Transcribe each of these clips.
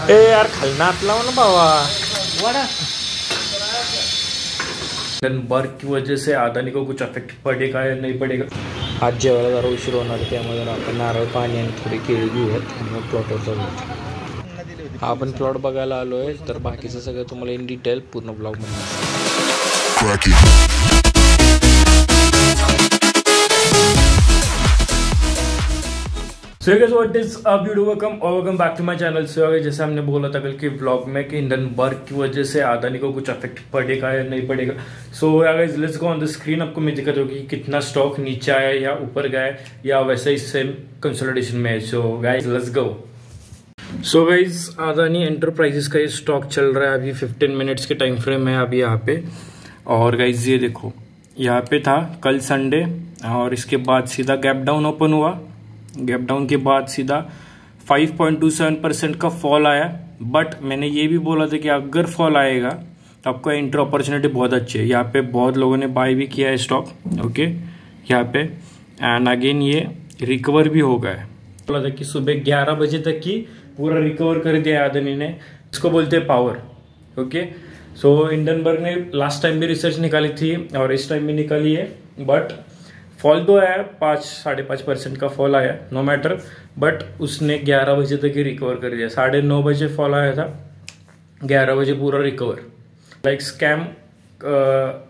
ए यार खलनात लाओ ना बाबा वड़ा। बर्फ की वजह से अदानी को कुछ अफेक्ट पडेगा या नहीं पडेगा। आज जेवायला जरा उशीर होणार आहे, त्यामुळे आपण नारळ पाणी आणि थोडी केळी घेऊयात मग प्लॉटवर जाऊयात. हा आपण प्लॉट बघायला आलो आहे, तर बाकीचं सगळं तुम्हाला इन डिटेल पूर्ण ब्लॉगमध्ये. So guys what is up video welcome back to my channel. So जैसे हमने बोला था कल के ब्लॉग में कि इंडियन बर्फ की वजह से अदानी को कुछ अफेक्ट पड़ेगा या नहीं पड़ेगा. So guys let's go on the screen. आपको मैं दिक्कत होगी कि कितना स्टॉक नीचे आया या ऊपर गया या वैसे ही सेम कंसोलिडेशन में है. So guys let's go. So guys Adani enterprises का ये स्टॉक चल रहा है अभी 15 मिनट्स के टाइम फ्रेम है अभी यहाँ पे. और गाइस ये देखो यहाँ पे था कल संडे और इसके बाद सीधा गैप डाउन ओपन हुआ. गैप डाउन के बाद सीधा 5.27% का फॉल आया. बट मैंने ये भी बोला था कि अगर फॉल आएगा तो आपको एंट्री अपॉर्चुनिटी बहुत अच्छी है. यहाँ पे बहुत लोगों ने बाय भी किया है स्टॉक. ओके यहाँ पे एंड अगेन ये रिकवर भी हो गया है. बोला था कि सुबह 11 बजे तक की पूरा रिकवर कर दिया अदानी ने. इसको बोलते हैं पावर. ओके सो हिंडनबर्ग ने लास्ट टाइम भी रिसर्च निकाली थी और इस टाइम भी निकाली है. बट फॉल तो आया 5-5.5% का फॉल आया नो मैटर. बट उसने 11 बजे तक ही रिकवर कर दिया. 9:30 बजे फॉल आया था, 11 बजे पूरा रिकवर. लाइक स्कैम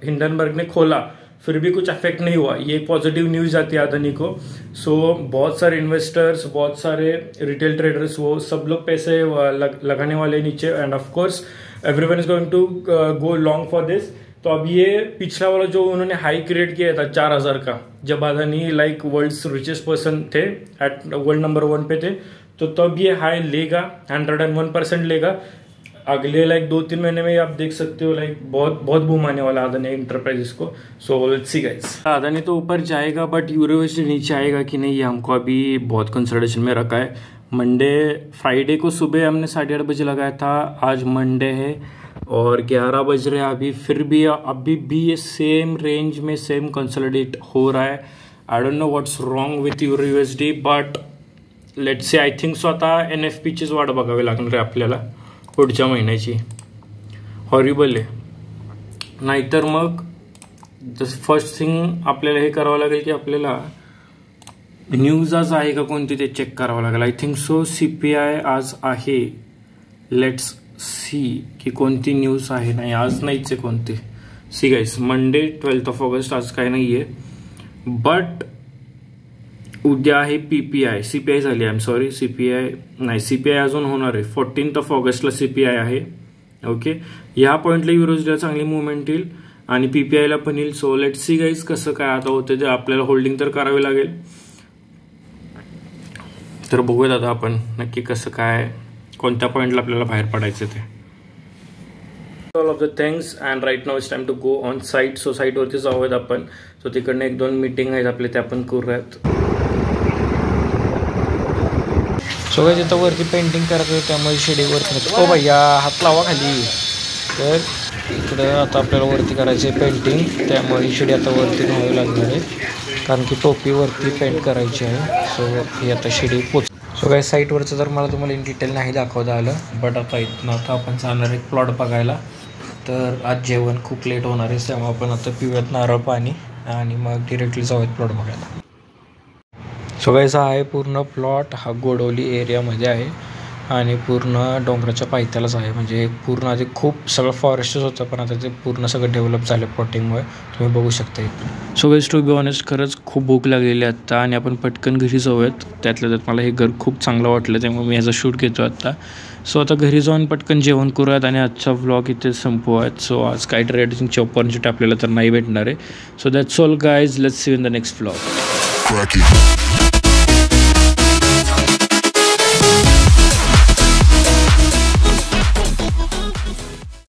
हिंडनबर्ग ने खोला फिर भी कुछ अफेक्ट नहीं हुआ. ये पॉजिटिव न्यूज आती है अदानी को. सो बहुत सारे इन्वेस्टर्स, बहुत सारे रिटेल ट्रेडर्स वो सब लोग पैसे लगाने वाले नीचे. And of course everyone is going to go long for this. तो अब ये पिछला वाला जो उन्होंने हाई क्रिएट किया था 4000 का, जब Adani like world's richest person थे, एट वर्ल्ड नंबर 1 पे थे, तो तब ये हाई लेगा 101% लेगा. अगले लाइक 2-3 महीने में आप देख सकते हो लाइक बहुत बूम आने वाला अदानी एंटरप्राइजेस को. So let's see guys. Adani तो ऊपर जाएगा बट यूनिवर्सिटी नीचे आएगा कि नहीं ये हमको अभी बहुत कंसिडरेशन में रखा है. फ्राइडे को सुबह हमने 8:30 बजे लगाया था. आज मंडे है और 11 बज रहे हैं अभी. फिर भी अभी भी ये सेम रेंज में सेम कंसोलिडेट हो रहा है. I don't know what's wrong with your USD but let's say I think so आता NFPचीच वाट बघावी लागणार आहे आपल्याला पुढच्या महिन्याची. हॉरिबल आहे. नाहीतर मग फर्स्ट थिंग आपल्याला हे करावं लागेल की आपल्याला न्यूज आज आहे का कोणती ते चेक करावं लागेल. आय थिंक सो CPI आज आहे. लेट्स सी की कोणती न्यूज आहे. नाही आज नाहीच आहे कोणती. सी गाइस मंडे 12 ऑगस्ट आज काय नाही आहे. बट उद्या आहे PPI. CPI झाली. आय एम सॉरी CPI नाही. CPI अजून होणार आहे 14 ऑगस्टला CPI आहे. ओके या पॉईंटला युरोजला चांगली मुवमेंट येईल आणि PPIला पण येईल. सो लेट सी गाइस कसं काय आता होतं ते. आपल्याला होल्डिंग तर करावी लागेल. तर बघूयात आता आपण नक्की कसं काय कोणत्या पॉईंटला आपल्याला बाहेर पडायचं ते. All of the things and right now it's time to go on site. So साईटवरती जाऊयात आपण. सो तिकडनं 1-2 मीटिंग आहेत आपले, ते आपण करूयात. सो काय तिथं वरती पेंटिंग करायचं त्यामुळे शिडीवरती ओ भैया हात लावा खाली. तर इकडं आता आपल्याला वरती करायचं आहे पेंटिंग, त्यामुळे शिडी आता वरती न्यावी लागणार आहे कारण की टोपीवरती पेंट करायची आहे. सो ही आता शिडी पोच. सो काय साईटवरचं तर मला तुम्हाला इन डिटेल नाही दाखवता आलं. बट आता इथनं आता आपण जाणार एक प्लॉट बघायला. तर आज जेवण खूप लेट होणार आहे त्यामुळे आपण आता पिऊयात नारळ पाणी आणि मग डिरेक्टली जाऊयात प्लॉट बघायला. सो गाइस हा आहे पूर्ण प्लॉट. हा गोडवली एरियामध्ये आहे आणि पूर्ण डोंगराच्या पायथ्यालाच आहे. म्हणजे पूर्ण आधी खूप सगळं फॉरेस्टच होतं पण आता ते पूर्ण सगळं डेव्हलप झालं प्लॉटिंगमुळे. तुम्ही बघू शकता. So guys to be honest खरंच खूप भूक लागलेली आहे आता आणि आपण पटकन घरी जाऊयात. त्यातल्या त्यात मला हे घर खूप चांगलं वाटलं त्यामुळे मी ह्याचा शूट घेतो आता. सो आता घरी जाऊन पटकन जेवण करूयात आणि आजचा व्लॉग इथे संपवूयात. सो आज काही ट्रेडिंगची ऑपॉर्च्युनिटी आपल्याला तर नाही भेटणार आहे. So that's all guys. Let's see you in the next vlog.